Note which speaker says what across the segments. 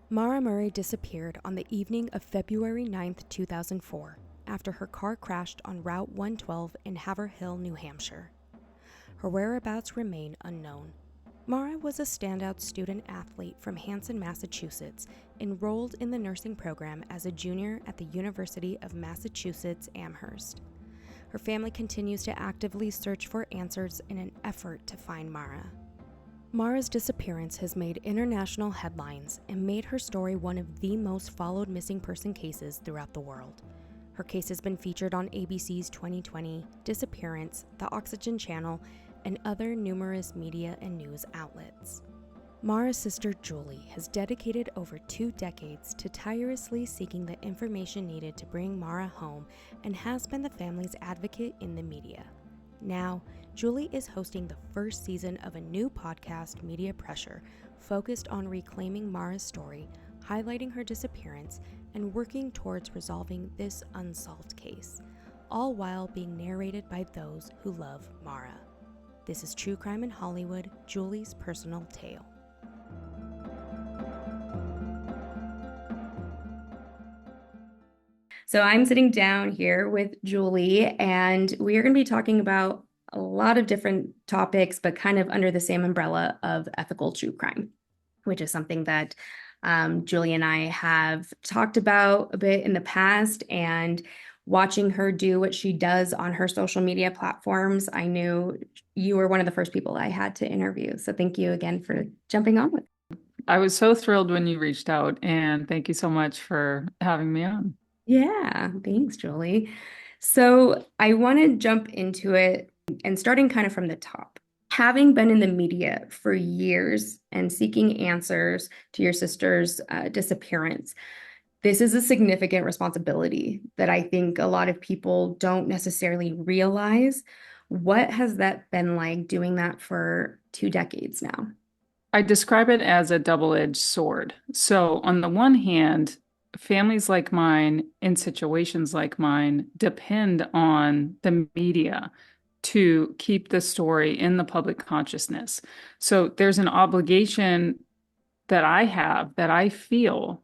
Speaker 1: Maura Murray disappeared on the evening of February 9th, 2004, after her car crashed on Route 112 in Haverhill, New Hampshire. Her whereabouts remain unknown. Maura was a standout student athlete from Hanson, Massachusetts, enrolled in the nursing program as a junior at the University of Massachusetts Amherst. Her family continues to actively search for answers in an effort to find Maura. Maura's disappearance has made international headlines and made her story one of the most followed missing person cases throughout the world. Her case has been featured on ABC's 2020, Disappearance, The Oxygen Channel, and other numerous media and news outlets. Maura's sister Julie has dedicated over 2 decades to tirelessly seeking the information needed to bring Maura home and has been the family's advocate in the media. Now, Julie is hosting the first season of a new podcast, Media Pressure, focused on reclaiming Maura's story, highlighting her disappearance, and working towards resolving this unsolved case, all while being narrated by those who love Maura. This is True Crime in Hollywood, Julie's personal tale. So I'm sitting down here with Julie, and we are going to be talking about a lot of different topics, but kind of under the same umbrella of ethical true crime, which is something that Julie and I have talked about a bit in the past. And watching her do what she does on her social media platforms, I knew you were one of the first people I had to interview. So thank you again for jumping on with me.
Speaker 2: I was so thrilled when you reached out, and thank you so much for having me on.
Speaker 1: Yeah, thanks, Julie. So I want to jump into it and starting kind of from the top. Having been in the media for years and seeking answers to your sister's disappearance, this is a significant responsibility that I think a lot of people don't necessarily realize. What has that been like doing that for 2 decades now?
Speaker 2: I describe it as a double-edged sword. So, on the one hand, families like mine in situations like mine depend on the media to keep the story in the public consciousness. So, there's an obligation that I have, that I feel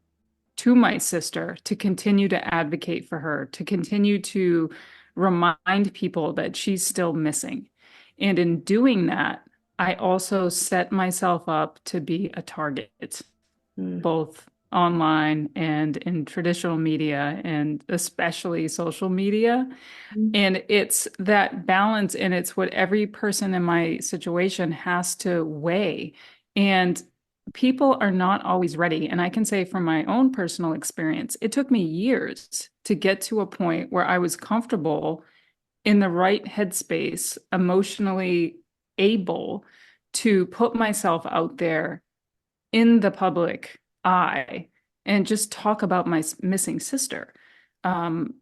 Speaker 2: to my sister, to continue to advocate for her, to continue to remind people that she's still missing. And in doing that, I also set myself up to be a target, both online and in traditional media, and especially social media. And it's that balance, and it's what every person in my situation has to weigh. And people are not always ready. And I can say from my own personal experience, it took me years to get to a point where I was comfortable in the right headspace, emotionally able to put myself out there in the public eye and just talk about my missing sister.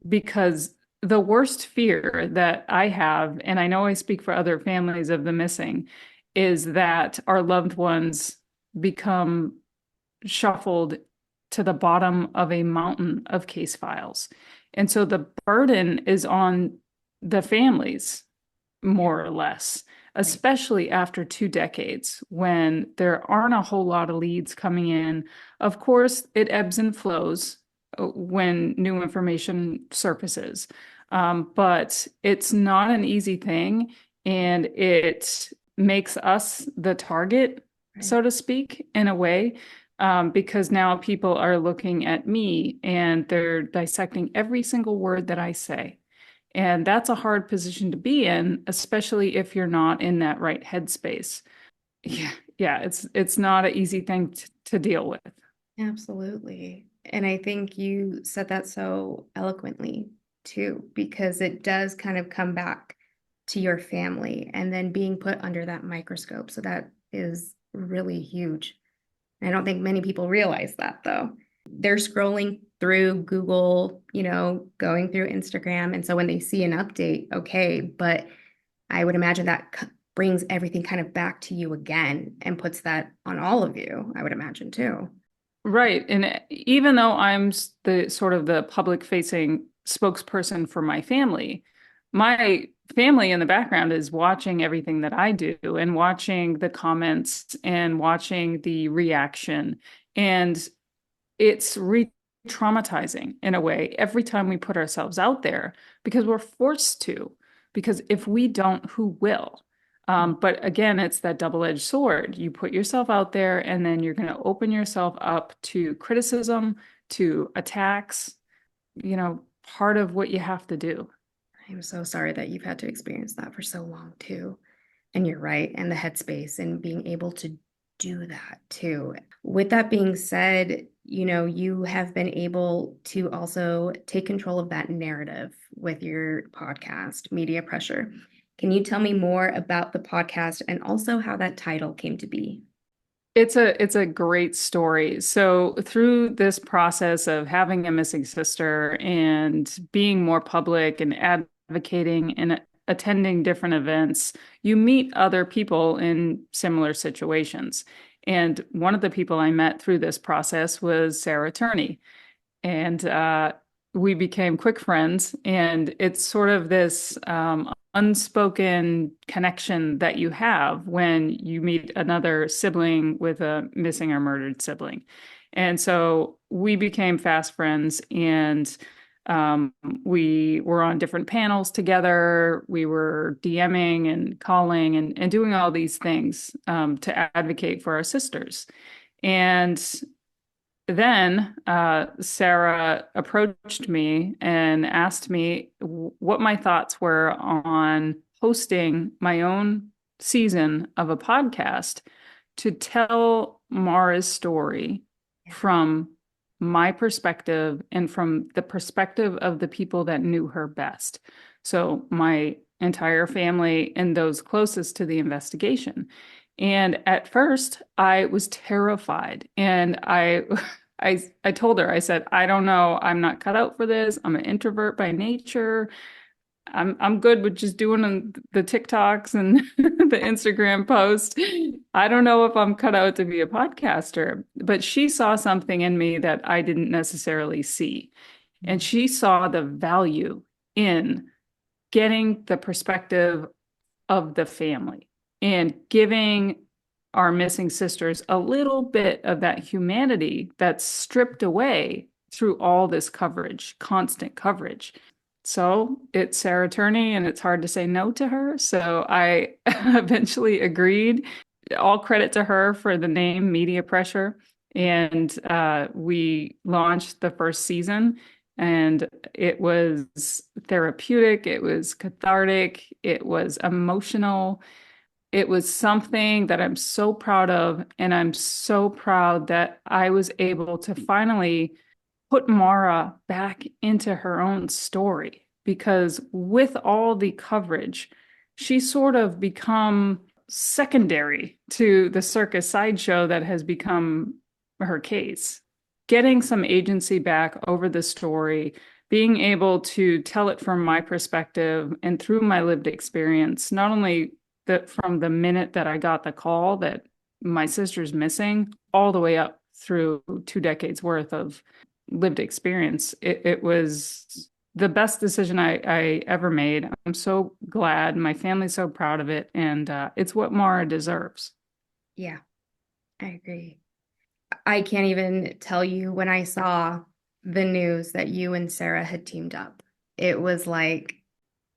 Speaker 2: Because the worst fear that I have, and I know I speak for other families of the missing, is that our loved ones become shuffled to the bottom of a mountain of case files. And so the burden is on the families, more or less, especially after 2 decades when there aren't a whole lot of leads coming in. Of course, it ebbs and flows when new information surfaces. But it's not an easy thing, and it makes us the target, so to speak, in a way, because now people are looking at me and they're dissecting every single word that I say. And that's a hard position to be in, especially if you're not in that right headspace. Yeah, it's not an easy thing to deal with.
Speaker 1: Absolutely. And I think you said that so eloquently too, because it does kind of come back to your family and then being put under that microscope. So that is really huge. I don't think many people realize that though. They're scrolling through Google, going through Instagram. And so when they see an update, okay, but I would imagine that brings everything kind of back to you again and puts that on all of you, I would imagine too.
Speaker 2: Right. And even though I'm the sort of the public facing spokesperson for my family in the background is watching everything that I do and watching the comments and watching the reaction. And it's re-traumatizing in a way every time we put ourselves out there because we're forced to. Because if we don't, who will? But again, it's that double-edged sword. You put yourself out there, and then you're going to open yourself up to criticism, to attacks, part of what you have to do.
Speaker 1: I'm so sorry that you've had to experience that for so long too. And you're right, and the headspace and being able to do that too. With that being said, you have been able to also take control of that narrative with your podcast, Media Pressure. Can you tell me more about the podcast and also how that title came to be?
Speaker 2: It's a great story. So through this process of having a missing sister and being more public and advocating and attending different events, you meet other people in similar situations. And one of the people I met through this process was Sarah Turney. And we became quick friends. And it's sort of this unspoken connection that you have when you meet another sibling with a missing or murdered sibling. And so we became fast friends, and we were on different panels together. We were DMing and calling and doing all these things to advocate for our sisters. And then Sarah approached me and asked me what my thoughts were on hosting my own season of a podcast to tell Maura's story from my perspective and from the perspective of the people that knew her best. So my entire family and those closest to the investigation. And at first, I was terrified, and I told her, I said, I don't know, I'm not cut out for this. I'm an introvert by nature. I'm good with just doing the TikToks and the Instagram post. I don't know if I'm cut out to be a podcaster, but she saw something in me that I didn't necessarily see. And she saw the value in getting the perspective of the family and giving our missing sisters a little bit of that humanity that's stripped away through all this coverage, constant coverage. So it's Sarah Turney, and it's hard to say no to her. So I eventually agreed. All credit to her for the name Media Pressure. And we launched the first season, and it was therapeutic, it was cathartic, it was emotional. It was something that I'm so proud of, and I'm so proud that I was able to finally put Maura back into her own story, because with all the coverage, she's sort of become secondary to the circus sideshow that has become her case. Getting some agency back over the story, being able to tell it from my perspective and through my lived experience, not only that from the minute that I got the call that my sister's missing, all the way up through 2 decades worth of lived experience, it was the best decision I ever made. I'm so glad. My family's so proud of it. And it's what Maura deserves.
Speaker 1: Yeah, I agree. I can't even tell you when I saw the news that you and Sarah had teamed up. It was like,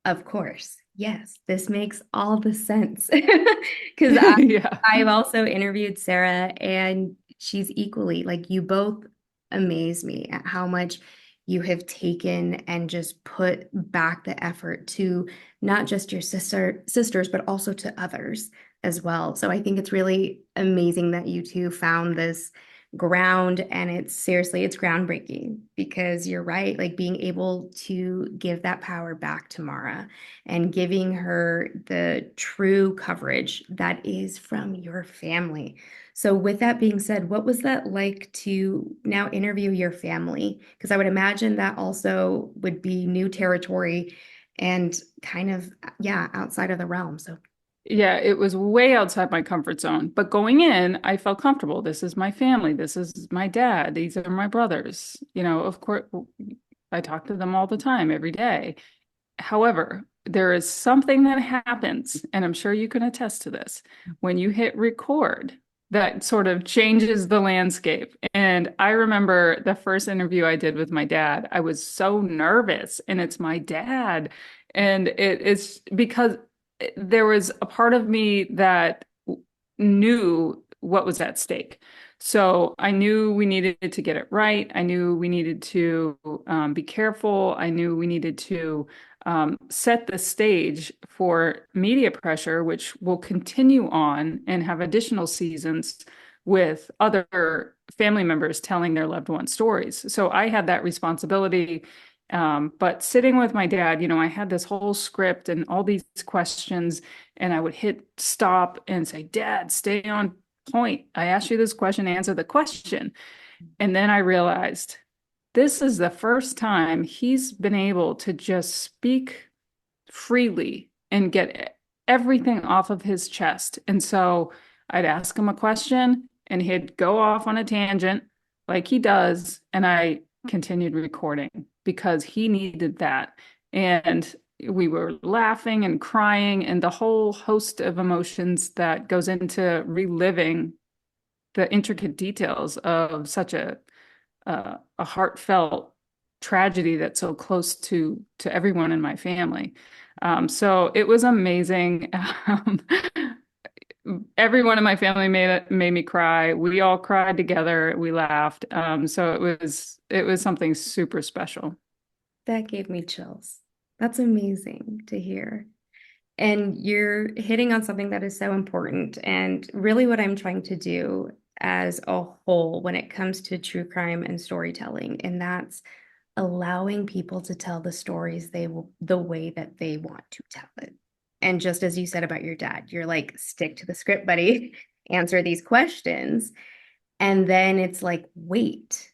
Speaker 1: of course, yes, this makes all the sense. Because
Speaker 2: Yeah.
Speaker 1: I've also interviewed Sarah, and she's equally like, you both amaze me at how much you have taken and just put back the effort to not just your sisters, but also to others as well. So I think it's really amazing that you two found this ground, and it's groundbreaking, because you're right, like being able to give that power back to Maura and giving her the true coverage that is from your family. So with that being said, what was that like to now interview your family? Because I would imagine that also would be new territory and kind of, yeah, outside of the realm. So
Speaker 2: Yeah, it was way outside my comfort zone. But going in, I felt comfortable. This is my family. This is my dad. These are my brothers. Of course, I talk to them all the time, every day. However, there is something that happens, and I'm sure you can attest to this. When you hit record, that sort of changes the landscape. And I remember the first interview I did with my dad, I was so nervous, and it's my dad. And it's because there was a part of me that knew what was at stake. So I knew we needed to get it right. I knew we needed to be careful. I knew we needed to set the stage for media pressure, which will continue on and have additional seasons with other family members telling their loved ones stories. So I had that responsibility. But sitting with my dad, I had this whole script and all these questions, and I would hit stop and say, Dad, stay on point. I asked you this question, answer the question. And then I realized this is the first time he's been able to just speak freely and get everything off of his chest. And so I'd ask him a question and he'd go off on a tangent like he does. And I continued recording because he needed that. And we were laughing and crying and the whole host of emotions that goes into reliving the intricate details of such a heartfelt tragedy that's so close to everyone in my family. So it was amazing. Everyone in my family made me cry. We all cried together. We laughed. So it was something super special.
Speaker 1: That gave me chills. That's amazing to hear. And you're hitting on something that is so important. And really, what I'm trying to do as a whole when it comes to true crime and storytelling, and that's allowing people to tell the stories the way that they want to tell it. And just as you said about your dad, you're like, stick to the script, buddy, answer these questions. And then it's like, wait,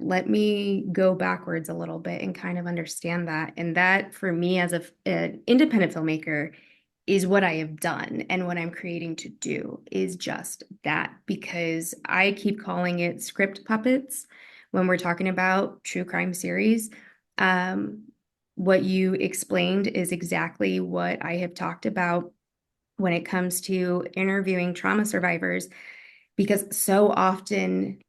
Speaker 1: let me go backwards a little bit and kind of understand that. And that for me as an independent filmmaker is what I have done, and what I'm creating to do is just that, because I keep calling it script puppets when we're talking about true crime series. What you explained is exactly what I have talked about when it comes to interviewing trauma survivors, because so often,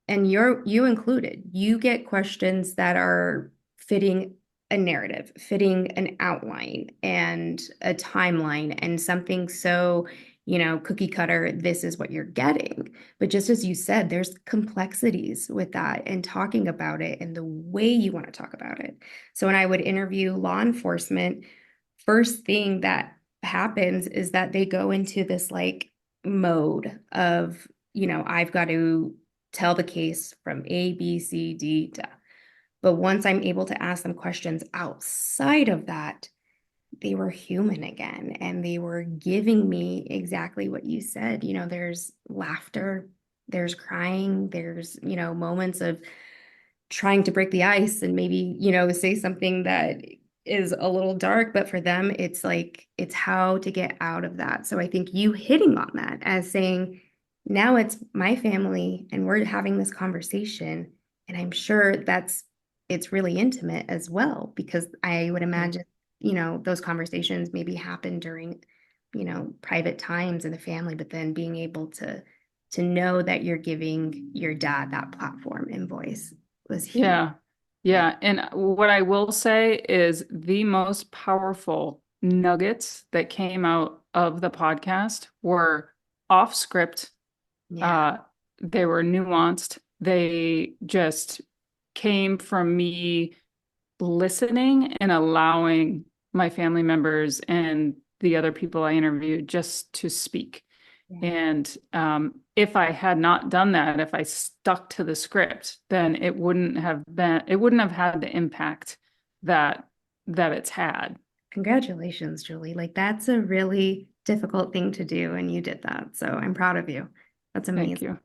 Speaker 1: and you included, you get questions that are fitting a narrative, fitting an outline and a timeline and something so, cookie cutter, this is what you're getting. But just as you said, there's complexities with that and talking about it and the way you want to talk about it. So when I would interview law enforcement, first thing that happens is that they go into this like mode of, I've got to tell the case from A, B, C, D to. But once I'm able to ask them questions outside of that, they were human again. And they were giving me exactly what you said. There's laughter, there's crying, there's, moments of trying to break the ice and maybe, say something that is a little dark, but for them, it's like, it's how to get out of that. So I think you hitting on that as saying, now it's my family and we're having this conversation. And I'm sure it's really intimate as well, because I would imagine, those conversations maybe happen during, private times in the family, but then being able to know that you're giving your dad that platform and voice was huge.
Speaker 2: Yeah. Yeah. And what I will say is the most powerful nuggets that came out of the podcast were off script.
Speaker 1: Yeah.
Speaker 2: Uh, they were nuanced. They just came from me listening and allowing my family members and the other people I interviewed just to speak.
Speaker 1: Yeah.
Speaker 2: And if I had not done that, if I stuck to the script, then it wouldn't have had the impact that it's had.
Speaker 1: Congratulations, Julie. Like, that's a really difficult thing to do, and you did that. So I'm proud of you. That's
Speaker 2: Thank
Speaker 1: amazing.
Speaker 2: you.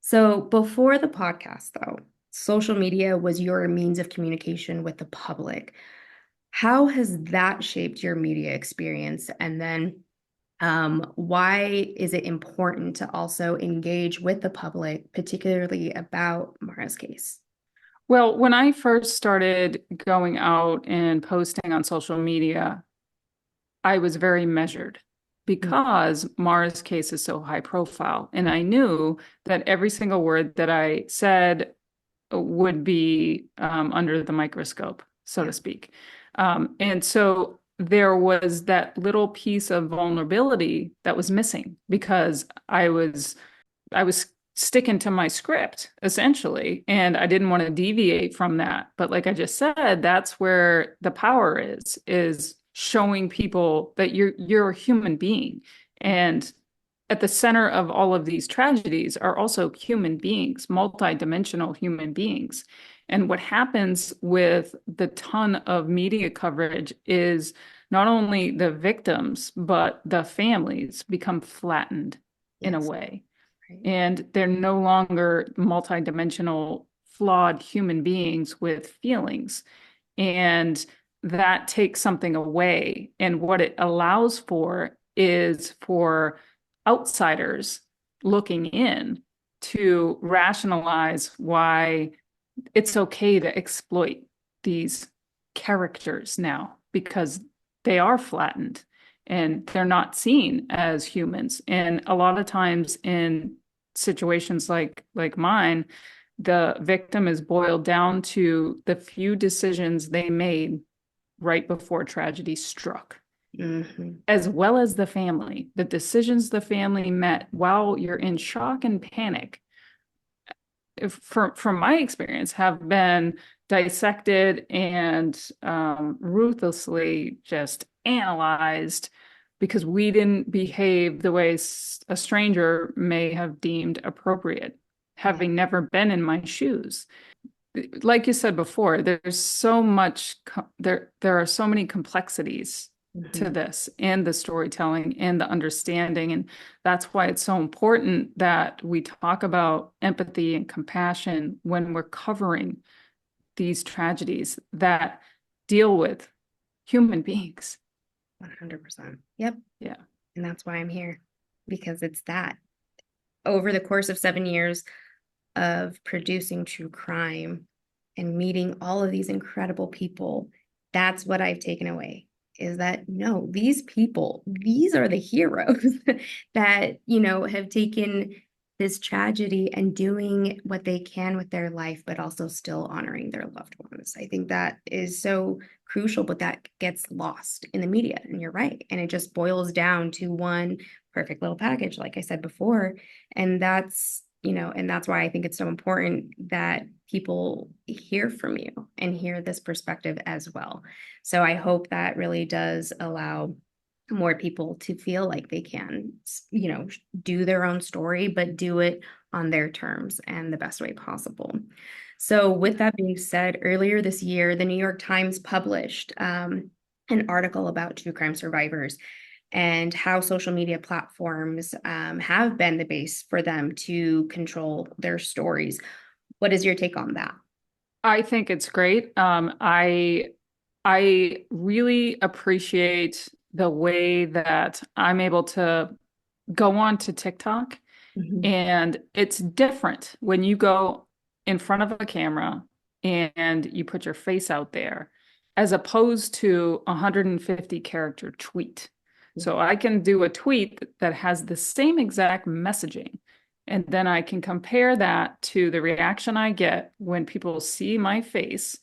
Speaker 1: So before the podcast, though, social media was your means of communication with the public. How has that shaped your media experience? And then why is it important to also engage with the public, particularly about Maura's case?
Speaker 2: Well, when I first started going out and posting on social media, I was very measured. because Maura's case is so high profile. And I knew that every single word that I said would be under the microscope, so to speak. And so there was that little piece of vulnerability that was missing because I was sticking to my script essentially, and I didn't want to deviate from that. But like I just said, that's where the power is showing people that you're a human being. And at the center of all of these tragedies are also human beings, multidimensional human beings. And what happens with the ton of media coverage is not only the victims, but the families become flattened in a
Speaker 1: Yes.
Speaker 2: way.
Speaker 1: Right.
Speaker 2: And they're no longer multidimensional, flawed human beings with feelings. And that takes something away. And what it allows for is for outsiders looking in to rationalize why it's okay to exploit these characters now because they are flattened and they're not seen as humans. And a lot of times in situations like mine, the victim is boiled down to the few decisions they made right before tragedy struck, as well as the family, the decisions the family met while you're in shock and panic. From my experience, have been dissected and ruthlessly just analyzed because we didn't behave the way a stranger may have deemed appropriate, having never been in my shoes. Like you said before, there's so much, there are so many complexities to this and the storytelling and the understanding. And that's why it's so important that we talk about empathy and compassion when we're covering these tragedies that deal with human beings.
Speaker 1: 100%. Yep.
Speaker 2: Yeah.
Speaker 1: And that's why I'm here, because it's that. Over the course of 7 years of producing true crime and meeting all of these incredible people, that's what I've taken away, is that no, these people, these are the heroes that, have taken this tragedy and doing what they can with their life, but also still honoring their loved ones. I think that is so crucial, but that gets lost in the media. And you're right. And it just boils down to one perfect little package, like I said before. And that's why I think it's so important that people hear from you and hear this perspective as well. So I hope that really does allow more people to feel like they can, do their own story, but do it on their terms and the best way possible. So with that being said, earlier this year, the New York Times published an article about true crime survivors and how social media platforms have been the base for them to control their stories. What is your take on that?
Speaker 2: I think it's great. I really appreciate the way that I'm able to go on to TikTok, and it's different when you go in front of a camera and you put your face out there as opposed to a 150 character tweet. So I can do a tweet that has the same exact messaging, and then I can compare that to the reaction I get when people see my face.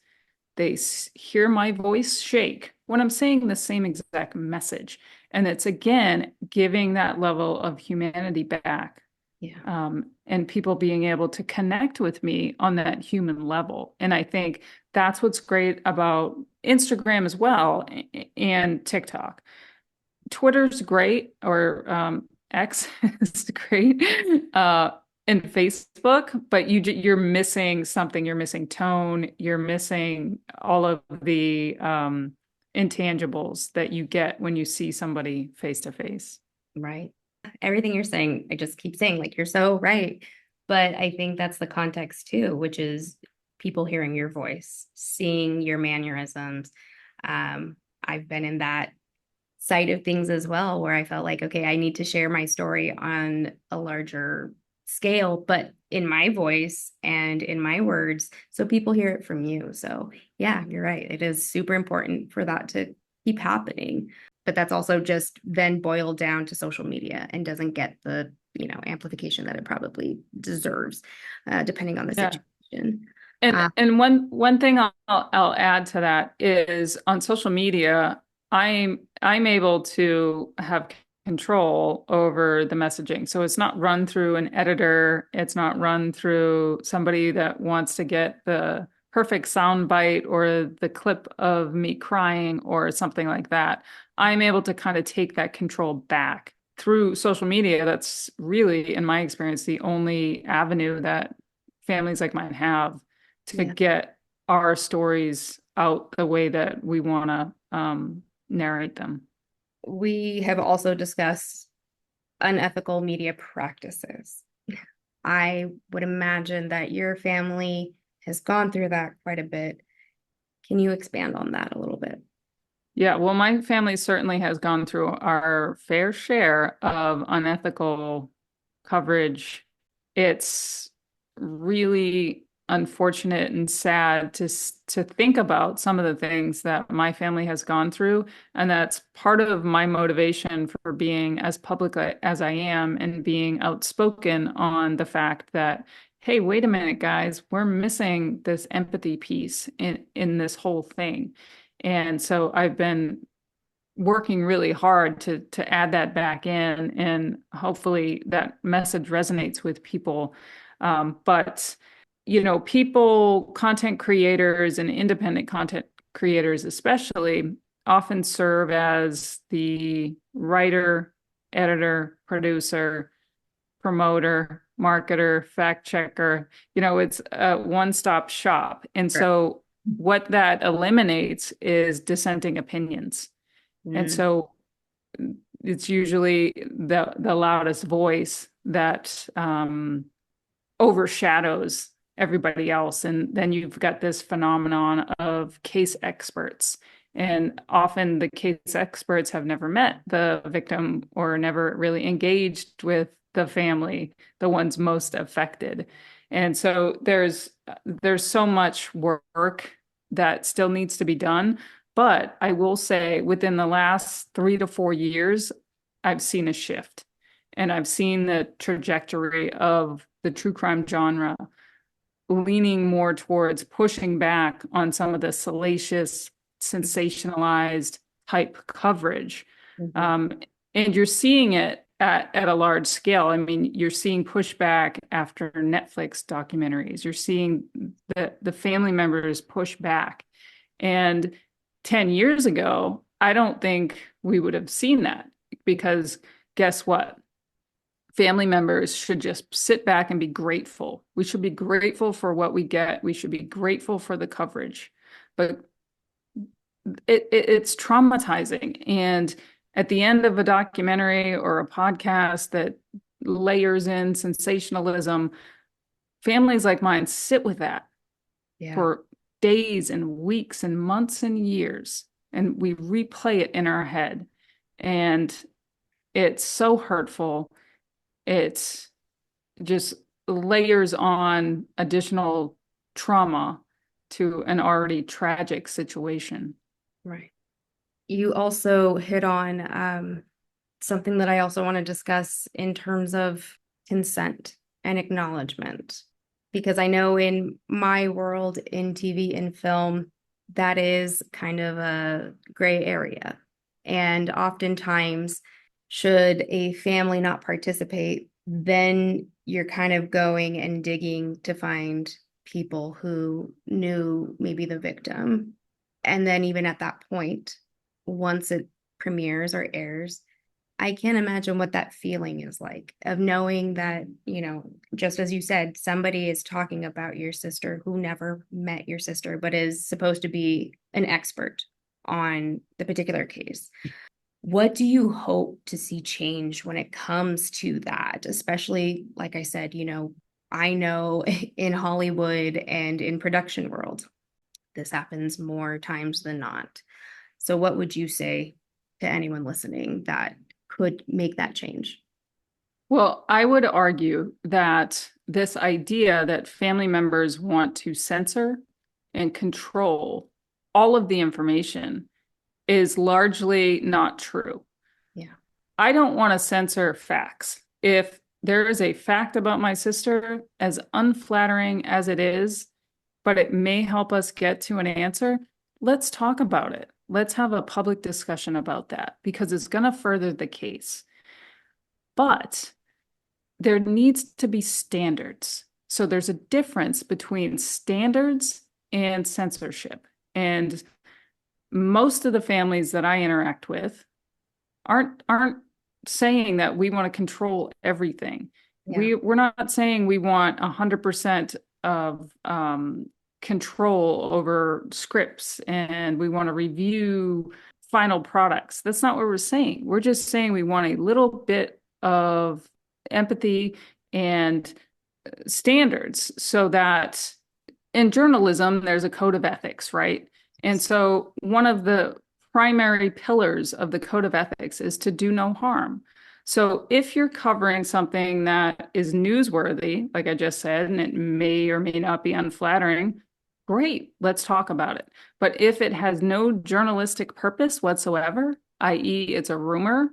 Speaker 2: They hear my voice shake when I'm saying the same exact message. And it's again giving that level of humanity back.
Speaker 1: Yeah.
Speaker 2: And people being able to connect with me on that human level. And I think that's what's great about Instagram as well and TikTok. Twitter's great, or X is great, and Facebook, but you're missing something. You're missing tone. You're missing all of the intangibles that you get when you see somebody face to face.
Speaker 1: Right. Everything you're saying, I just keep saying, like, you're so right. But I think that's the context too, which is people hearing your voice, seeing your mannerisms. I've been in that side of things as well, where I felt like, okay, I need to share my story on a larger scale, but in my voice and in my words, so people hear it from you. So yeah, you're right. It is super important for that to keep happening. But that's also just then boiled down to social media and doesn't get the, amplification that it probably deserves, depending on the
Speaker 2: Yeah.
Speaker 1: situation.
Speaker 2: And one thing I'll add to that is on social media, I'm able to have control over the messaging. So it's not run through an editor. It's not run through somebody that wants to get the perfect sound bite or the clip of me crying or something like that. I'm able to kind of take that control back through social media. That's really, in my experience, the only avenue that families like mine have to
Speaker 1: Yeah.
Speaker 2: get our stories out the way that we want to narrate them.
Speaker 1: We have also discussed unethical media practices. I would imagine that your family has gone through that quite a bit. Can you expand on that a little bit?
Speaker 2: Yeah, well, my family certainly has gone through our fair share of unethical coverage. It's really unfortunate and sad to think about some of the things that my family has gone through, and that's part of my motivation for being as public as I am and being outspoken on the fact that, hey, wait a minute, guys, we're missing this empathy piece in this whole thing. And so I've been working really hard to add that back in, and hopefully that message resonates with people. But people, content creators and independent content creators especially, often serve as the writer, editor, producer, promoter, marketer, fact checker. It's a one-stop shop. And
Speaker 1: Sure.
Speaker 2: so what that eliminates is dissenting opinions. And
Speaker 1: Mm.
Speaker 2: so it's usually the loudest voice that overshadows everybody else. And then you've got this phenomenon of case experts. And often the case experts have never met the victim or never really engaged with the family, the ones most affected. And so there's so much work that still needs to be done. But I will say within the last 3 to 4 years, I've seen a shift. And I've seen the trajectory of the true crime genre leaning more towards pushing back on some of the salacious, sensationalized type coverage.
Speaker 1: Mhm.
Speaker 2: Um, and you're seeing it at a large scale. I mean, you're seeing pushback after Netflix documentaries. You're seeing the family members push back. And 10 years ago, I don't think we would have seen that because guess what? Family members should just sit back and be grateful. We should be grateful for what we get. We should be grateful for the coverage. But it's traumatizing. And at the end of a documentary or a podcast that layers in sensationalism, families like mine sit with that
Speaker 1: Yeah.
Speaker 2: for days and weeks and months and years, and we replay it in our head. And it's so hurtful. It's just layers on additional trauma to an already tragic situation.
Speaker 1: Right. You also hit on something that I also want to discuss in terms of consent and acknowledgement. Because I know in my world, in TV and film, that is kind of a gray area. And oftentimes, should a family not participate, then you're kind of going and digging to find people who knew maybe the victim. And then, even at that point, once it premieres or airs, I can't imagine what that feeling is like of knowing that, just as you said, somebody is talking about your sister who never met your sister, but is supposed to be an expert on the particular case. What do you hope to see change when it comes to that? Especially, like I said, I know in Hollywood and in production world, this happens more times than not. So what would you say to anyone listening that could make that change?
Speaker 2: Well, I would argue that this idea that family members want to censor and control all of the information is largely not true.
Speaker 1: Yeah.
Speaker 2: I don't want to censor facts. If there is a fact about my sister, as unflattering as it is, but it may help us get to an answer, let's talk about it. Let's have a public discussion about that because it's going to further the case. But there needs to be standards. So there's a difference between standards and censorship. And most of the families that I interact with aren't saying that we want to control everything.
Speaker 1: Yeah.
Speaker 2: We're not saying we want 100% of control over scripts and we want to review final products. That's not what we're saying. We're just saying we want a little bit of empathy and standards so that in journalism, there's a code of ethics, right? And so one of the primary pillars of the code of ethics is to do no harm. So if you're covering something that is newsworthy, like I just said, and it may or may not be unflattering, great, let's talk about it. But if it has no journalistic purpose whatsoever, i.e., it's a rumor,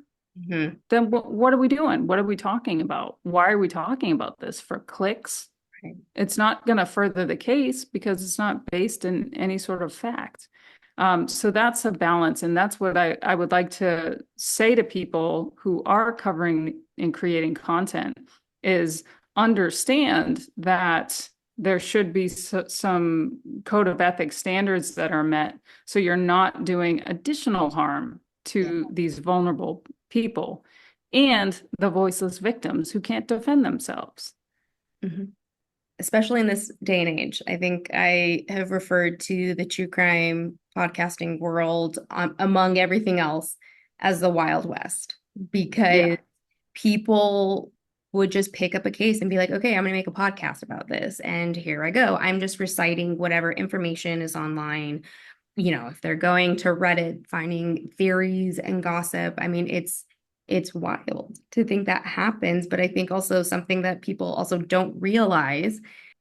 Speaker 2: then what are we doing? What are we talking about? Why are we talking about this? For clicks?
Speaker 1: Right.
Speaker 2: It's not going to further the case because it's not based in any sort of fact. So that's a balance. And that's what I would like to say to people who are covering and creating content is understand that there should be some code of ethics standards that are met. So you're not doing additional harm to these vulnerable people and the voiceless victims who can't defend themselves.
Speaker 1: Mm-hmm. Especially in this day and age. I think I have referred to the true crime podcasting world among everything else as the Wild West because people would just pick up a case and be like, okay, I'm going to make a podcast about this. And here I go. I'm just reciting whatever information is online. You know, if they're going to Reddit, finding theories and gossip. I mean, it's wild to think that happens, but I think also something that people also don't realize.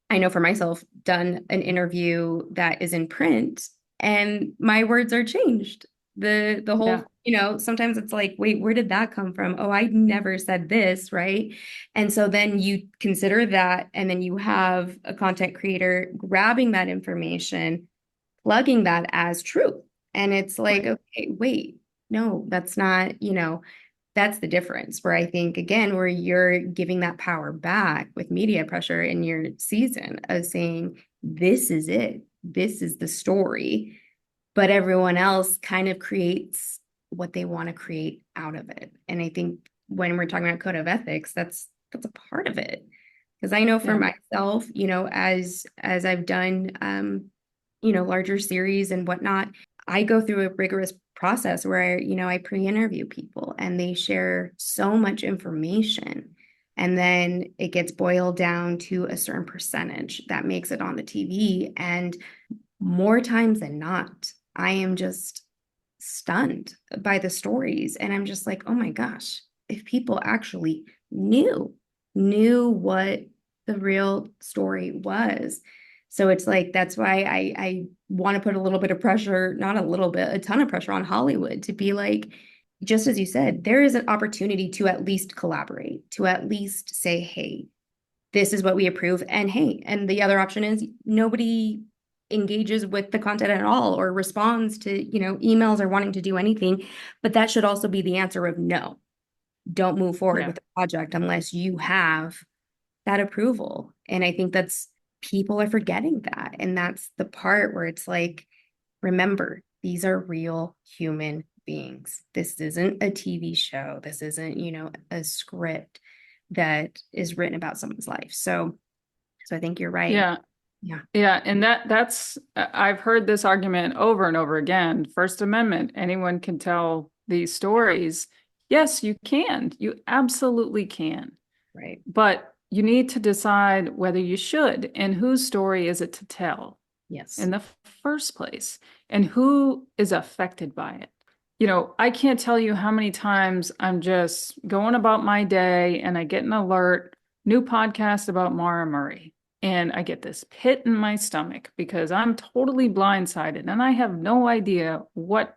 Speaker 1: I know for myself, done an interview that is in print and my words are changed. The whole, sometimes it's like, wait, where did that come from? Oh, I never said this, right? And so then you consider that, and then you have a content creator grabbing that information, plugging that as truth. And it's like, okay, wait, no, that's not, that's the difference where I think, again, where you're giving that power back with media pressure in your season of saying, this is it, this is the story, but everyone else kind of creates what they want to create out of it. And I think when we're talking about code of ethics, that's a part of it. Because I know for myself, as I've done, larger series and whatnot, I go through a rigorous process where, I pre-interview people and they share so much information. And then it gets boiled down to a certain percentage that makes it on the TV. And more times than not, I am just stunned by the stories. And I'm just like, oh my gosh, if people actually knew what the real story was. So it's like, that's why I want to put a little bit of pressure, not a little bit, a ton of pressure on Hollywood to be like, just as you said, there is an opportunity to at least collaborate, to at least say, hey, this is what we approve. And hey, and the other option is nobody engages with the content at all or responds to, emails or wanting to do anything. But that should also be the answer of no, don't move forward with the project unless you have that approval. And I think people are forgetting that. And that's the part where it's like, remember, these are real human beings. This isn't a TV show. This isn't, a script that is written about someone's life. So I think you're right.
Speaker 2: Yeah.
Speaker 1: Yeah.
Speaker 2: Yeah. And that's, I've heard this argument over and over again. First Amendment, anyone can tell these stories. Yes, you can. You absolutely can.
Speaker 1: Right.
Speaker 2: But you need to decide whether you should and whose story is it to tell.
Speaker 1: Yes.
Speaker 2: In the first place, and who is affected by it. I can't tell you how many times I'm just going about my day and I get an alert, new podcast about Maura Murray. And I get this pit in my stomach because I'm totally blindsided and I have no idea what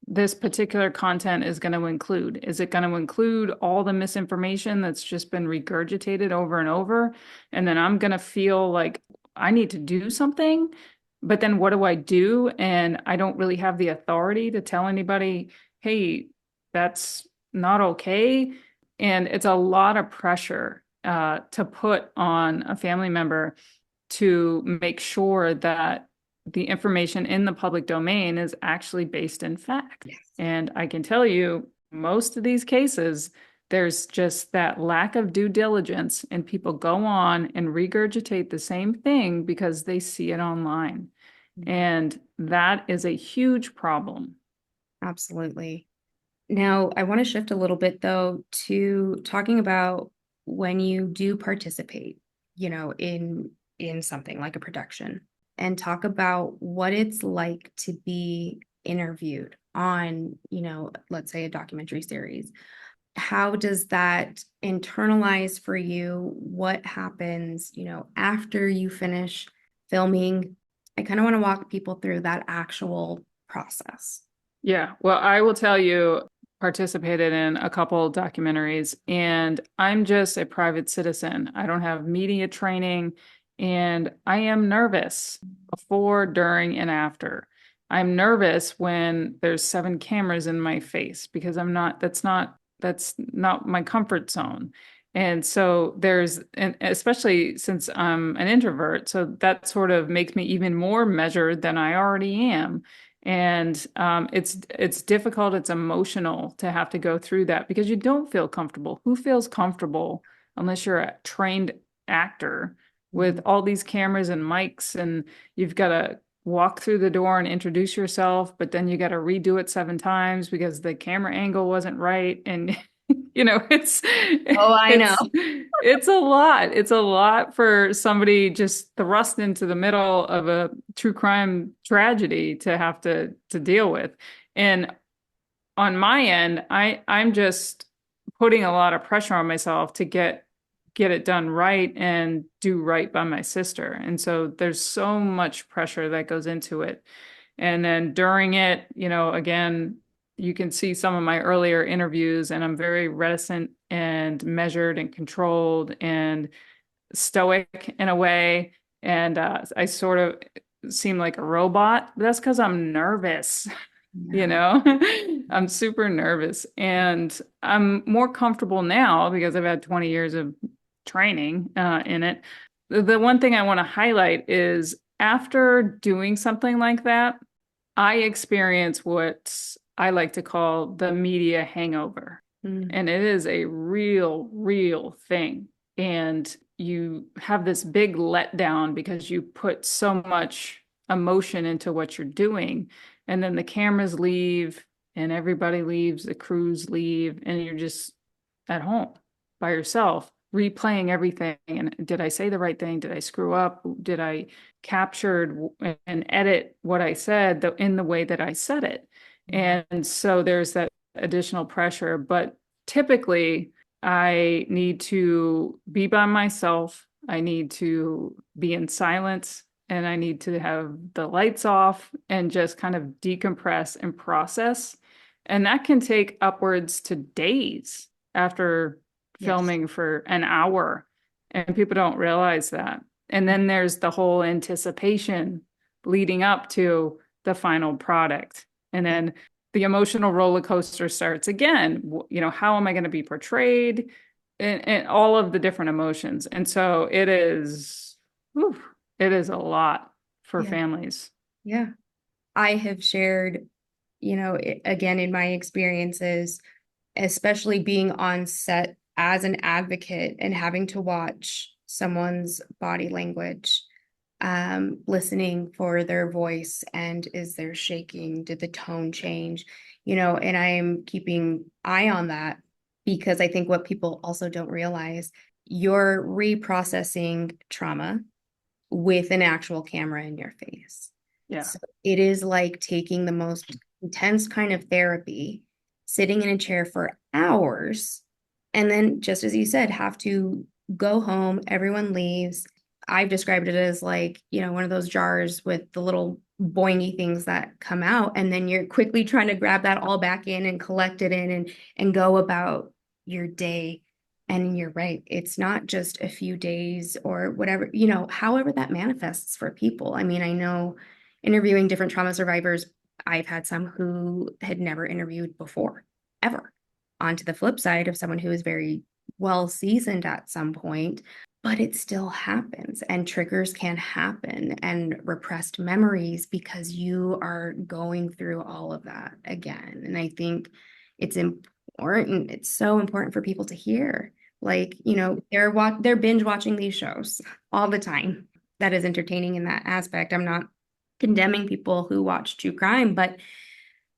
Speaker 2: this particular content is going to include. Is it going to include all the misinformation that's just been regurgitated over and over? And then I'm going to feel like I need to do something, but then what do I do? And I don't really have the authority to tell anybody, hey, that's not okay. And it's a lot of pressure to put on a family member to make sure that the information in the public domain is actually based in fact.
Speaker 1: Yes.
Speaker 2: And I can tell you, most of these cases, there's just that lack of due diligence, and people go on and regurgitate the same thing because they see it online. And that is a huge problem.
Speaker 1: Absolutely. Now, I want to shift a little bit though to talking about when you do participate, in something like a production, and talk about what it's like to be interviewed on, let's say a documentary series. How does that internalize for you? What happens, after you finish filming? I kind of want to walk people through that actual process.
Speaker 2: Yeah, well, I will tell you, participated in a couple documentaries, and I'm just a private citizen. I don't have media training, and I am nervous before, during, and after. I'm nervous when there's 7 cameras in my face because that's not my comfort zone. And so and especially since I'm an introvert, so that sort of makes me even more measured than I already am. And it's difficult, it's emotional to have to go through that because you don't feel comfortable. Who feels comfortable unless you're a trained actor with all these cameras and mics, and you've got to walk through the door and introduce yourself, but then you got to redo it 7 times because the camera angle wasn't right. And it's
Speaker 1: Oh, I know.
Speaker 2: it's a lot. It's a lot for somebody just thrust into the middle of a true crime tragedy to have to deal with. And on my end, I'm just putting a lot of pressure on myself to get it done right and do right by my sister. And so there's so much pressure that goes into it. And then during it, again, you can see some of my earlier interviews, and I'm very reticent and measured and controlled and stoic in a way. And I sort of seem like a robot, but that's because I'm nervous. you
Speaker 1: Yeah.
Speaker 2: know I'm super nervous, and I'm more comfortable now because I've had 20 years of training in it. The one thing I want to highlight is after doing something like that, I experience what I like to call the media hangover.
Speaker 1: Mm.
Speaker 2: And it is a real thing. And you have this big letdown because you put so much emotion into what you're doing. And then the cameras leave and everybody leaves, the crews leave, and you're just at home by yourself, replaying everything. And did I say the right thing? Did I screw up? Did I capture and edit what I said in the way that I said it? And so there's that additional pressure. But typically, I need to be by myself. I need to be in silence, and I need to have the lights off and just kind of decompress and process. And that can take upwards to days after
Speaker 1: Yes.
Speaker 2: filming for an hour. And people don't realize that. And then there's the whole anticipation leading up to the final product. And then the emotional roller coaster starts again. How am I going to be portrayed? And all of the different emotions. And so it is a lot for
Speaker 1: Yeah.
Speaker 2: families.
Speaker 1: Yeah. I have shared, again, in my experiences, especially being on set as an advocate and having to watch someone's body language, listening for their voice, and is there shaking? Did the tone change? And I'm keeping eye on that because I think what people also don't realize, you're reprocessing trauma with an actual camera in your face.
Speaker 2: Yeah.
Speaker 1: So it is like taking the most intense kind of therapy, sitting in a chair for hours, and then, just as you said, have to go home, everyone leaves, I've described it as like, one of those jars with the little boingy things that come out, and then you're quickly trying to grab that all back in and collect it in and go about your day. And you're right, it's not just a few days or whatever, however that manifests for people. I mean, I know interviewing different trauma survivors, I've had some who had never interviewed before, ever. On to the flip side of someone who is very well seasoned at some point, but it still happens, and triggers can happen, and repressed memories, because you are going through all of that again. And I think it's important. It's so important for people to hear. Like, they're binge watching these shows all the time. That is entertaining in that aspect. I'm not condemning people who watch true crime, but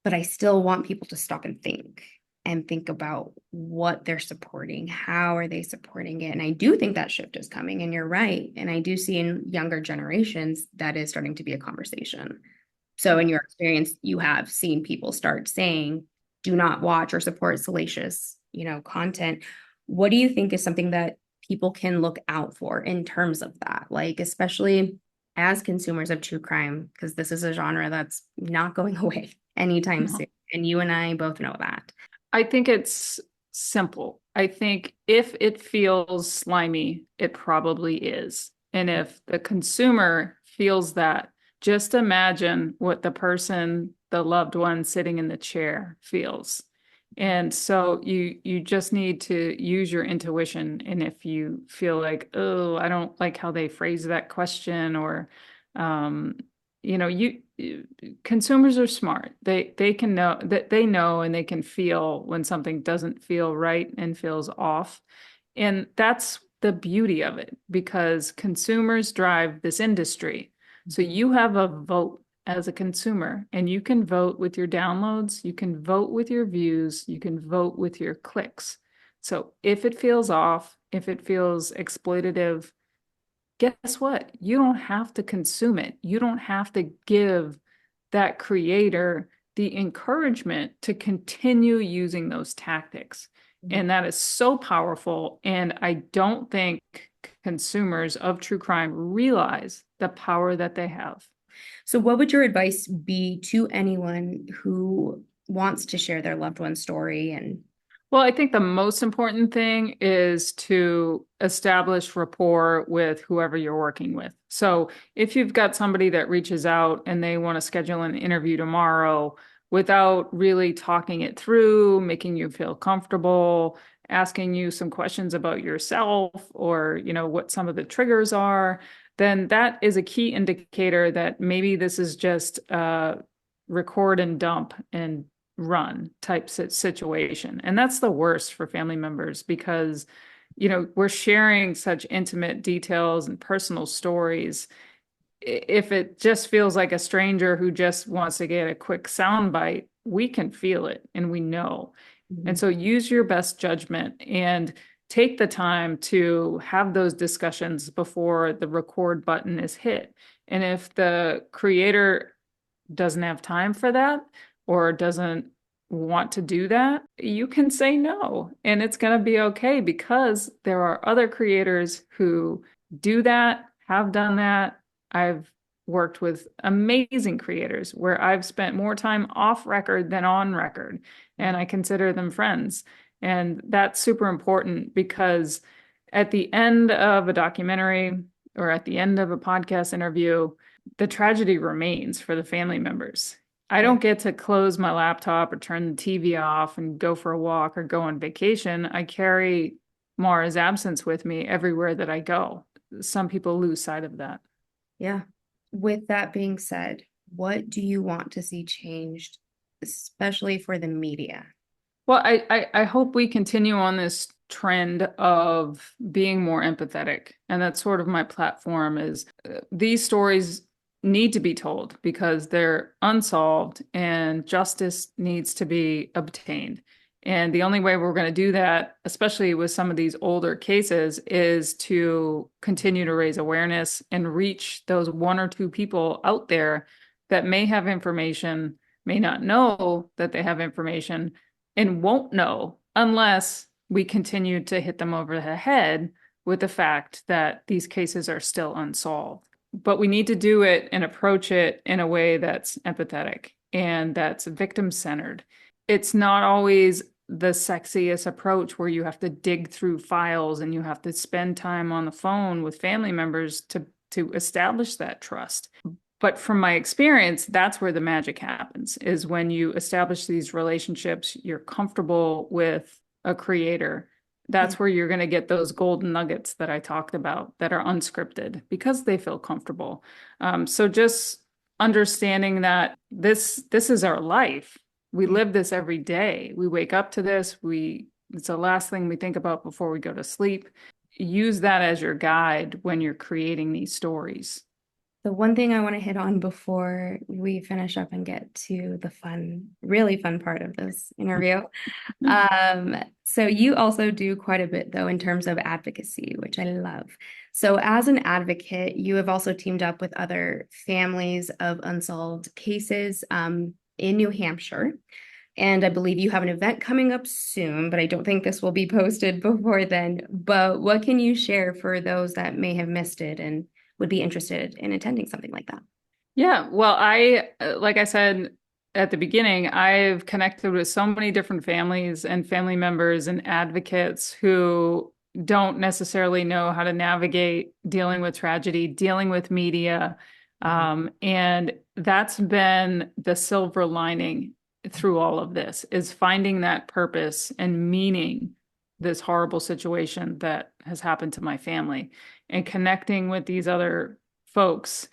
Speaker 1: I still want people to stop and think about what they're supporting. How are they supporting it? And I do think that shift is coming, and you're right. And I do see in younger generations that is starting to be a conversation. So in your experience, you have seen people start saying, do not watch or support salacious, content. What do you think is something that people can look out for in terms of that? Like, especially as consumers of true crime, because this is a genre that's not going away anytime soon. And you and I both know that.
Speaker 2: I think it's simple. I think if it feels slimy, it probably is. And if the consumer feels that, just imagine what the person, the loved one sitting in the chair feels. And so you just need to use your intuition. And if you feel like, oh, I don't like how they phrase that question, or you consumers are smart. They can know that, they know, and they can feel when something doesn't feel right and feels off. And that's the beauty of it, because consumers drive this industry. So you have a vote as a consumer, and you can vote with your downloads, you can vote with your views, you can vote with your clicks. So if it feels off, if it feels exploitative, guess what? You don't have to consume it. You don't have to give that creator the encouragement to continue using those tactics. And that is so powerful. And I don't think consumers of true crime realize the power that they have.
Speaker 1: So what would your advice be to anyone who wants to share their loved one's story? And
Speaker 2: well, I think the most important thing is to establish rapport with whoever you're working with. So if you've got somebody that reaches out and they want to schedule an interview tomorrow without really talking it through, making you feel comfortable, asking you some questions about yourself, or, what some of the triggers are, then that is a key indicator that maybe this is just record and dump and run type situation. And that's the worst for family members, because, we're sharing such intimate details and personal stories. If it just feels like a stranger who just wants to get a quick soundbite, we can feel it and we know. Mm-hmm. And so use your best judgment and take the time to have those discussions before the record button is hit. And if the creator doesn't have time for that, or doesn't want to do that, you can say no, and it's going to be okay, because there are other creators who do that, have done that. I've worked with amazing creators where I've spent more time off record than on record, and I consider them friends. And that's super important, because at the end of a documentary or at the end of a podcast interview, the tragedy remains for the family members. I don't get to close my laptop or turn the TV off and go for a walk or go on vacation. I carry Maura's absence with me everywhere that I go. Some people lose sight of that.
Speaker 1: Yeah. With that being said, what do you want to see changed, especially for the media?
Speaker 2: Well, I hope we continue on this trend of being more empathetic. And that's sort of my platform, is these stories need to be told because they're unsolved and justice needs to be obtained. And the only way we're going to do that, especially with some of these older cases, is to continue to raise awareness and reach those one or two people out there that may have information, may not know that they have information, and won't know unless we continue to hit them over the head with the fact that these cases are still unsolved. But we need to do it and approach it in a way that's empathetic and that's victim centered. It's not always the sexiest approach where you have to dig through files and you have to spend time on the phone with family members to establish that trust. But from my experience, that's where the magic happens, is when you establish these relationships, you're comfortable with a creator. That's where you're going to get those golden nuggets that I talked about that are unscripted because they feel comfortable. So just understanding that this is our life. We live this every day. We wake up to this. It's the last thing we think about before we go to sleep. Use that as your guide when you're creating these stories.
Speaker 1: The one thing I want to hit on before we finish up and get to the really fun part of this interview. So you also do quite a bit though in terms of advocacy, which I love. So as an advocate, you have also teamed up with other families of unsolved cases in New Hampshire. And I believe you have an event coming up soon, but I don't think this will be posted before then. But what can you share for those that may have missed it and would be interested in attending something like that?
Speaker 2: Yeah, well, like I said at the beginning, I've connected with so many different families and family members and advocates who don't necessarily know how to navigate dealing with tragedy, dealing with media. And that's been the silver lining through all of this, is finding that purpose and meaning this horrible situation that has happened to my family, and connecting with these other folks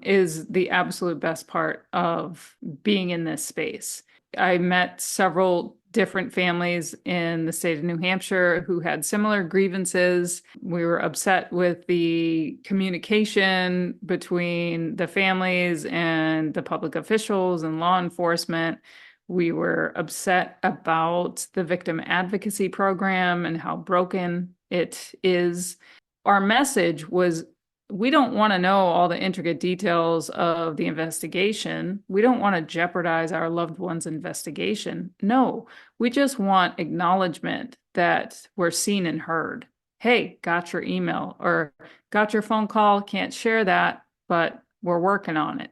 Speaker 2: is the absolute best part of being in this space. I met several different families in the state of New Hampshire who had similar grievances. We were upset with the communication between the families and the public officials and law enforcement. We were upset about the victim advocacy program and how broken it is. Our message was, we don't want to know all the intricate details of the investigation. We don't want to jeopardize our loved one's investigation. No, we just want acknowledgement that we're seen and heard. Hey, got your email or got your phone call, can't share that, but we're working on it.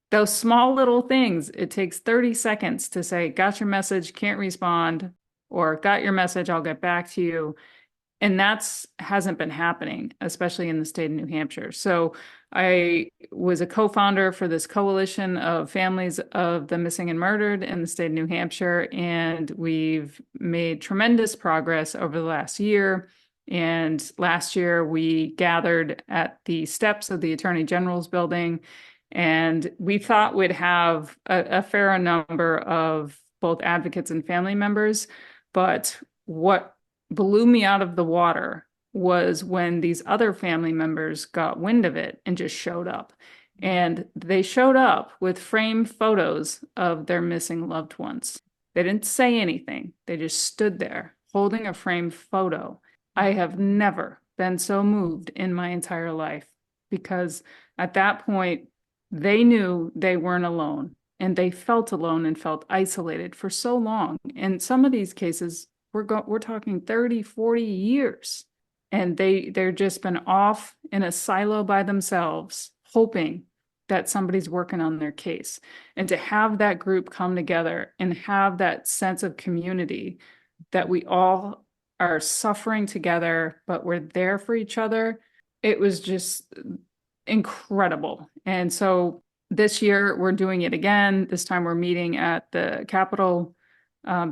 Speaker 2: Those small little things, it takes 30 seconds to say, got your message, can't respond, or got your message, I'll get back to you. And that's hasn't been happening, especially in the state of New Hampshire. So I was a co-founder for this coalition of families of the missing and murdered in the state of New Hampshire. And we've made tremendous progress over the last year. And last year we gathered at the steps of the Attorney General's building. And we thought we'd have a fair number of both advocates and family members. But what blew me out of the water was when these other family members got wind of it and just showed up. And they showed up with framed photos of their missing loved ones. They didn't say anything. They just stood there holding a framed photo. I have never been so moved in my entire life, because at that point, they knew they weren't alone, and they felt alone and felt isolated for so long. And some of these cases, we're talking 30, 40 years. And they're just been off in a silo by themselves, hoping that somebody's working on their case. And to have that group come together and have that sense of community, that we all are suffering together, but we're there for each other, it was just incredible. And so this year we're doing it again. This time we're meeting at the Capitol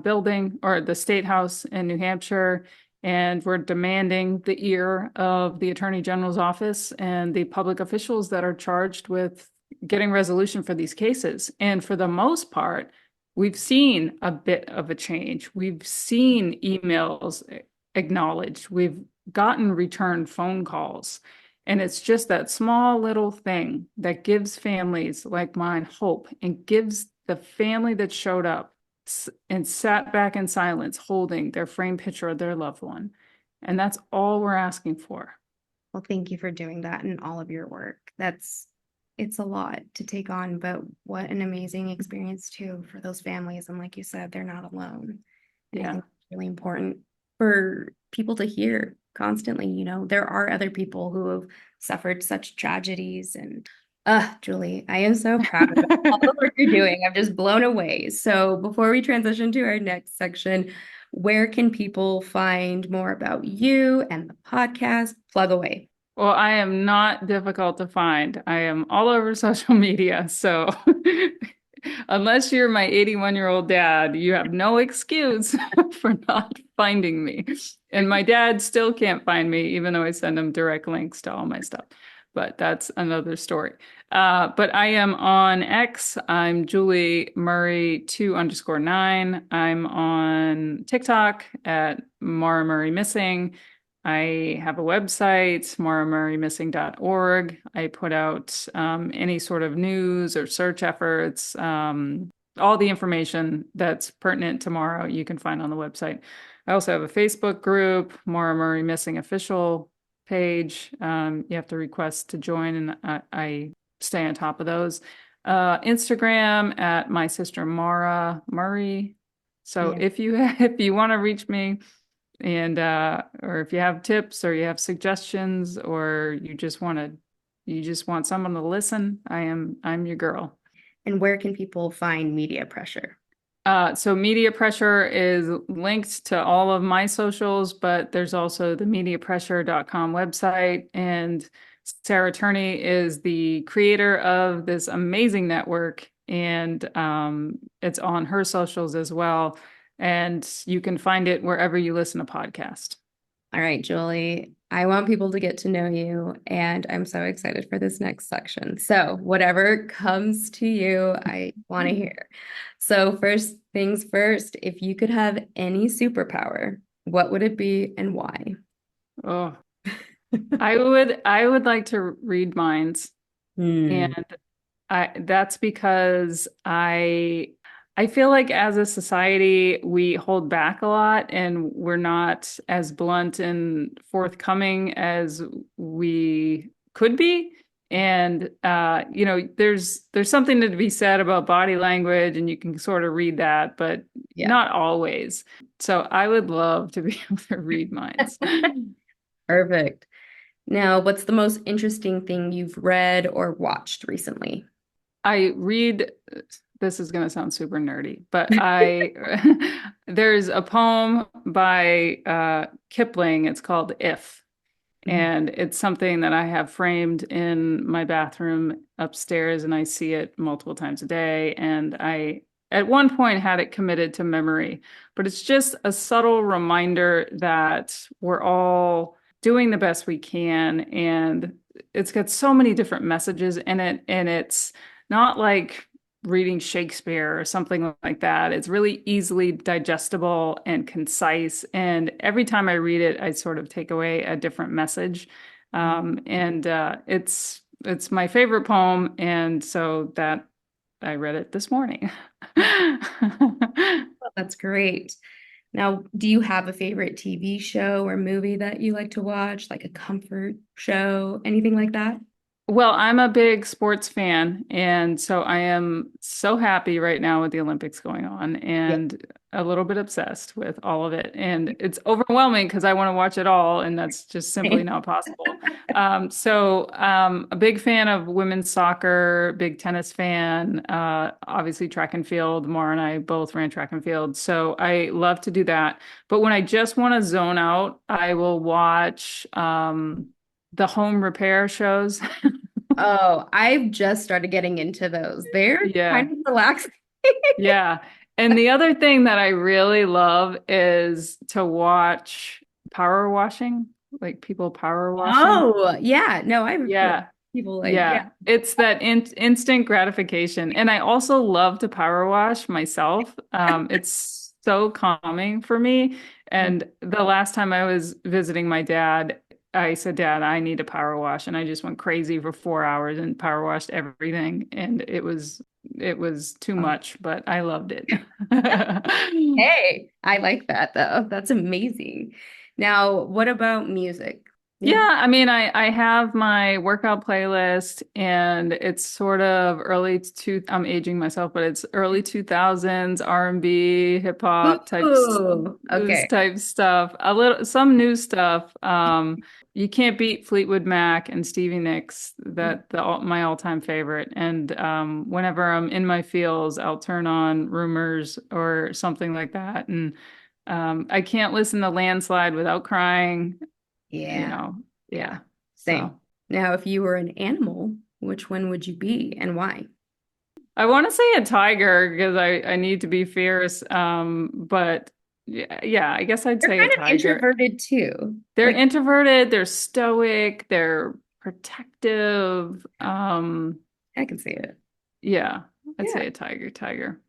Speaker 2: building, or the State House in New Hampshire, and we're demanding the ear of the Attorney General's office and the public officials that are charged with getting resolution for these cases. And for the most part, we've seen a bit of a change. We've seen emails acknowledged. We've gotten return phone calls. And it's just that small little thing that gives families like mine hope, and gives the family that showed up and sat back in silence holding their framed picture of their loved one. And that's all we're asking for.
Speaker 1: Well, thank you for doing that and all of your work. It's a lot to take on, but what an amazing experience too for those families. And like you said, they're not alone. And I think it's really important for people to hear constantly. There are other people who have suffered such tragedies. And Julie, I am so proud of all the work you're doing. I'm just blown away. So before we transition to our next section, where can people find more about you and the podcast? Plug away.
Speaker 2: Well, I am not difficult to find. I am all over social media. So unless you're my 81-year-old dad, you have no excuse for not finding me. And my dad still can't find me, even though I send him direct links to all my stuff. But that's another story. But I am on X. I'm Julie Murray 2_9. I'm on TikTok at Maura Murray Missing. I have a website, mauramurraymissing.org. I put out any sort of news or search efforts, all the information that's pertinent to Maura you can find on the website. I also have a Facebook group, Maura Murray Missing official page. You have to request to join, and I stay on top of those. Instagram at my sister Maura Murray. So
Speaker 1: Yeah.
Speaker 2: if you want to reach me, and or if you have tips or you have suggestions or you just want someone to listen, I'm your girl.
Speaker 1: And where can people find Media Pressure?
Speaker 2: So Media Pressure is linked to all of my socials, but there's also the mediapressure.com website. And Sarah Turney is the creator of this amazing network, and it's on her socials as well. And you can find it wherever you listen to podcasts.
Speaker 1: All right, Julie, I want people to get to know you, and I'm so excited for this next section. So whatever comes to you, I want to hear. So first things first, if you could have any superpower, what would it be and why?
Speaker 2: Oh, I would like to read minds.
Speaker 1: Hmm.
Speaker 2: And that's because I feel like as a society, we hold back a lot and we're not as blunt and forthcoming as we could be. And there's something to be said about body language, and you can sort of read that, but
Speaker 1: Yeah.
Speaker 2: not always. So I would love to be able to read minds.
Speaker 1: Perfect. Now, what's the most interesting thing you've read or watched recently?
Speaker 2: I read, this is going to sound super nerdy, but there's a poem by Kipling. It's called If.
Speaker 1: Mhm.
Speaker 2: And it's something that I have framed in my bathroom upstairs, and I see it multiple times a day. And I, at one point, had it committed to memory, but it's just a subtle reminder that we're all doing the best we can. And it's got so many different messages in it. And it's not like reading Shakespeare or something like that. It's really easily digestible and concise. And every time I read it, I sort of take away a different message. And it's my favorite poem, and so that I read it this morning.
Speaker 1: That's great. Now, do you have a favorite TV show or movie that you like to watch, like a comfort show, anything like that?
Speaker 2: Well, I'm a big sports fan, and so I am so happy right now with the Olympics going on,
Speaker 1: Yeah.
Speaker 2: and a little bit obsessed with all of it. And it's overwhelming because I want to watch it all, and that's just simply not possible. A big fan of women's soccer, big tennis fan, obviously track and field. Maura and I both ran track and field, so I love to do that. But when I just want to zone out, I will watch the home repair shows.
Speaker 1: Oh, I've just started getting into those. They're
Speaker 2: Yeah.
Speaker 1: kind of relaxing.
Speaker 2: Yeah. And the other thing that I really love is to watch power washing, like people power washing.
Speaker 1: Oh, yeah. No, I've heard
Speaker 2: Yeah.
Speaker 1: people like, yeah.
Speaker 2: Yeah. It's that instant gratification. And I also love to power wash myself. It's so calming for me. And the last time I was visiting my dad, I said, Dad, I need a power wash. And I just went crazy for 4 hours and power washed everything. And it was too
Speaker 1: Oh,
Speaker 2: much, but I loved it.
Speaker 1: hey, I like that though. That's amazing. Now, what about music? Yeah.
Speaker 2: Yeah, I mean, I have my workout playlist and it's sort of I'm aging myself, but it's early 2000s R&B, hip hop
Speaker 1: Ooh, okay.
Speaker 2: type stuff. A little some new stuff. You can't beat Fleetwood Mac and Stevie Nicks, my all-time favorite. And whenever I'm in my feels, I'll turn on Rumors or something like that. And I can't listen to Landslide without crying, you
Speaker 1: Yeah.
Speaker 2: know.
Speaker 1: Yeah.
Speaker 2: Yeah.
Speaker 1: Same.
Speaker 2: So
Speaker 1: Now, if you were an animal, which one would you be and why?
Speaker 2: I want to say a tiger because I need to be fierce. But yeah, I guess I'd
Speaker 1: They're
Speaker 2: say a
Speaker 1: kind of
Speaker 2: tiger.
Speaker 1: introverted too.
Speaker 2: They're
Speaker 1: Like,
Speaker 2: introverted, they're stoic, they're protective.
Speaker 1: I can see it.
Speaker 2: Yeah, I'd
Speaker 1: Yeah.
Speaker 2: say a tiger.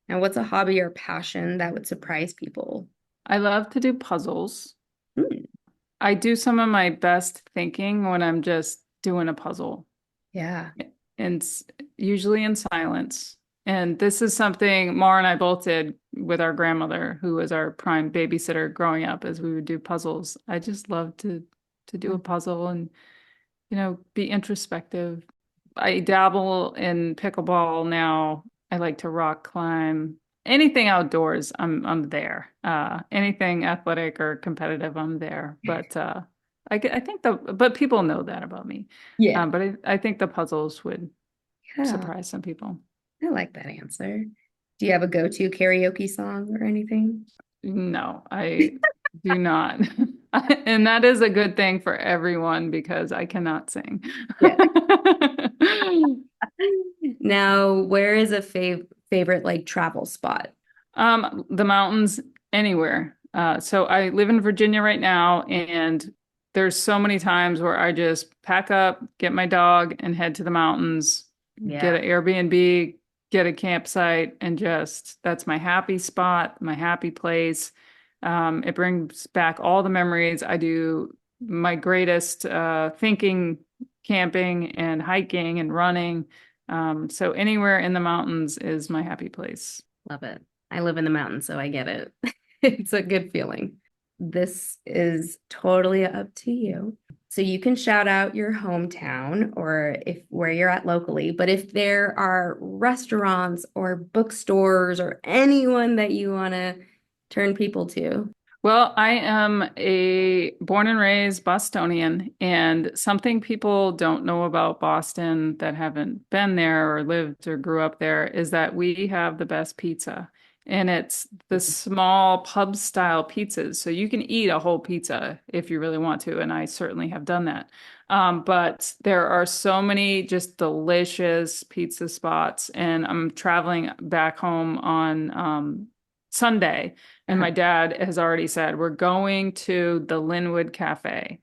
Speaker 1: Now, what's a hobby or passion that would surprise people?
Speaker 2: I love to do puzzles.
Speaker 1: Hmm.
Speaker 2: I do some of my best thinking when I'm just doing a puzzle.
Speaker 1: Yeah.
Speaker 2: And usually in silence. And this is something Maura and I both did with our grandmother, who was our prime babysitter growing up, as we would do puzzles. I just love to do a puzzle and, be introspective. I dabble in pickleball now. I like to rock climb. Anything outdoors, I'm there. Anything athletic or competitive, I'm there. But I think but people know that about me.
Speaker 1: Yeah.
Speaker 2: But I think the puzzles would
Speaker 1: Yeah.
Speaker 2: surprise some people.
Speaker 1: I like that answer. Do you have a go-to karaoke song or anything?
Speaker 2: No, I do not. And that is a good thing for everyone because I cannot sing.
Speaker 1: Yeah. Now, where is a favorite like travel spot?
Speaker 2: The mountains anywhere. So I live in Virginia right now, and there's so many times where I just pack up, get my dog, and head to the mountains, get
Speaker 1: Yeah.
Speaker 2: an Airbnb, get a campsite, and just that's my happy spot, my happy place. It brings back all the memories. I do my greatest thinking, camping, and hiking and running. So anywhere in the mountains is my happy place.
Speaker 1: Love it. I live in the mountains, so I get it. It's a good feeling. This is totally up to you. So you can shout out your hometown or if where you're at locally, but if there are restaurants or bookstores or anyone that you want to turn people to.
Speaker 2: Well, I am a born and raised Bostonian, and something people don't know about Boston that haven't been there or lived or grew up there is that we have the best pizza. And it's the small pub style pizzas. So you can eat a whole pizza if you really want to. And I certainly have done that. But there are so many just delicious pizza spots. And I'm traveling back home on Sunday. And
Speaker 1: Uh-huh.
Speaker 2: my dad has already said, we're going to the Linwood Cafe.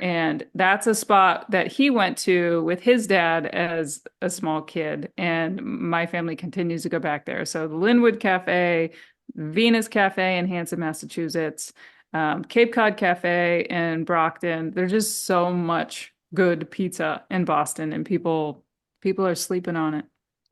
Speaker 2: And that's a spot that he went to with his dad as a small kid. And my family continues to go back there. So the Linwood Cafe, Venus Cafe in Hanson, Massachusetts, Cape Cod Cafe in Brockton. There's just so much good pizza in Boston, and people are sleeping on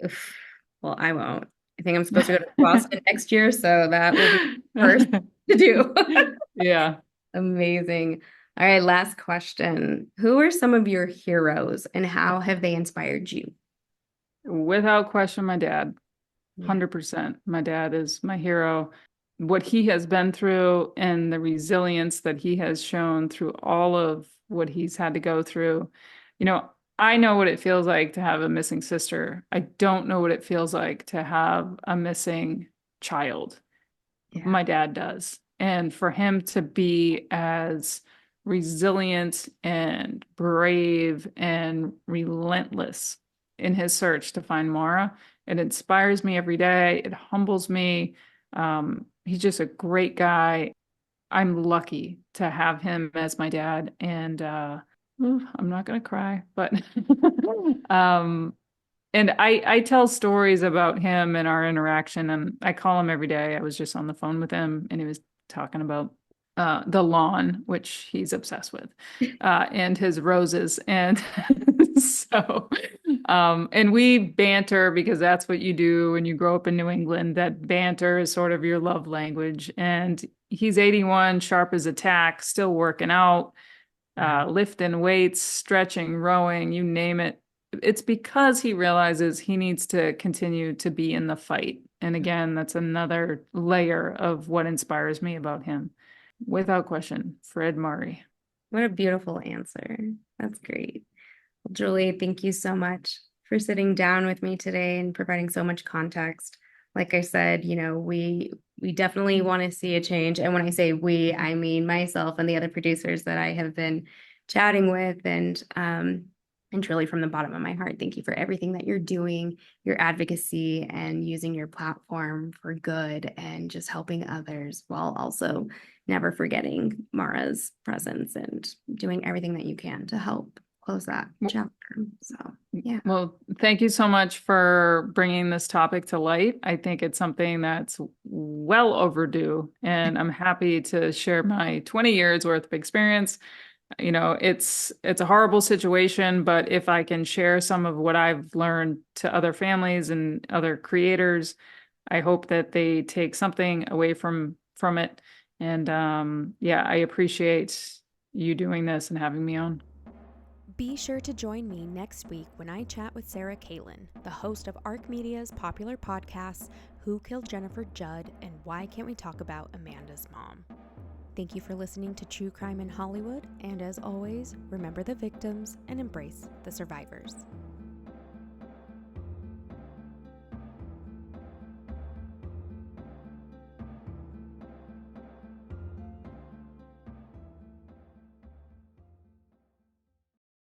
Speaker 1: Oof. Well, I won't. I think I'm supposed to go to Boston next year, so that will be first
Speaker 2: it.
Speaker 1: to do.
Speaker 2: Yeah.
Speaker 1: Amazing. All right, last question. Who are some of your heroes and how have they inspired you?
Speaker 2: Without question, my dad.
Speaker 1: Yeah.
Speaker 2: 100%. My dad is my hero. What he has been through and the resilience that he has shown through all of what he's had to go through. You know, I know what it feels like to have a missing sister. I don't know what it feels like to have a missing child.
Speaker 1: Yeah.
Speaker 2: My dad does. And for him to be as resilient and brave and relentless in his search to find Mara, it inspires me every day. It humbles me. He's just a great guy. I'm lucky to have him as my dad. And I'm not going to cry, but um, and I tell stories about him and our interaction, and I call him every day. I was just on the phone with him, and he was talking about the lawn, which he's obsessed with, and his roses. And so, and we banter because that's what you do when you grow up in New England. That banter is sort of your love language. And he's 81, sharp as a tack, still working out, lifting weights, stretching, rowing, you name it. It's because he realizes he needs to continue to be in the fight. And again, that's another layer of what inspires me about him. Without question, Fred Murray.
Speaker 1: What a beautiful answer. That's great. Well, Julie, thank you so much for sitting down with me today and providing so much context. Like I said, we definitely want to see a change. And when I say we, I mean myself and the other producers that I have been chatting with. And truly from the bottom of my heart, thank you for everything that you're doing, your advocacy, and using your platform for good and just helping others while also never forgetting Maura's presence and doing everything that you can to help close that chapter. So, yeah.
Speaker 2: Well, thank you so much for bringing this topic to light. I think it's something that's well overdue, and I'm happy to share my 20 years worth of experience. It's a horrible situation, but if I can share some of what I've learned to other families and other creators, I hope that they take something away from it. And yeah, I appreciate you doing this and having me on.
Speaker 1: Be sure to join me next week when I chat with Sarah Caitlin, the host of ARC Media's popular podcasts, Who Killed Jennifer Judd and Why Can't We Talk About Amanda's Mom? Thank you for listening to True Crime in Hollywood, and as always, remember the victims and embrace the survivors.